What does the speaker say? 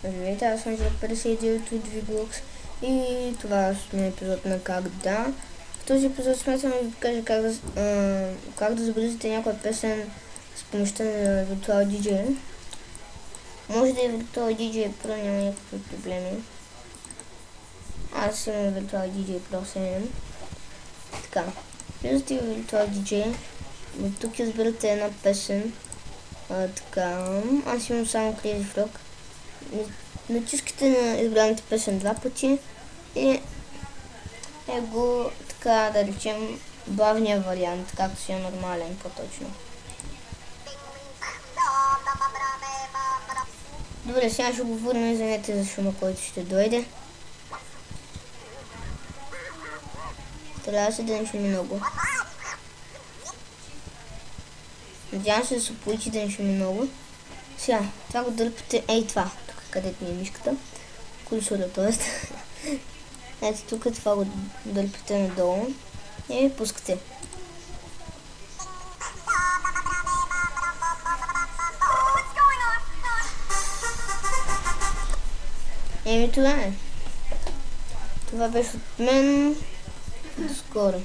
Здравейте, аз съм Жак 59 от VBLOX и това е епизод на Как да. В този епизод смятам да ви покажа как да забележите някоя песен с помощта на Virtual DJ. Може да е Virtual DJ Pro, няма някакви проблеми. Аз имам Virtual DJ Pro 7. Така, влизате в Virtual DJ, от тук изберете една песен. Така, аз имам само Crazy Frog. Натискате на избраната песен два пъти и го така да речем бавния вариант, както си е нормален по-точно. Добре, сега ще го върна, извинете за шума, който ще дойде. Трябва да се дънчи много. Надявам се да се получи дънчи много. Сега, това го дърпате, ей това, тук където ми е мишката. Курсора, т.е. Ето тук това го дърпате надолу и пускате. Еми това е. Това беше от мен. До скоро.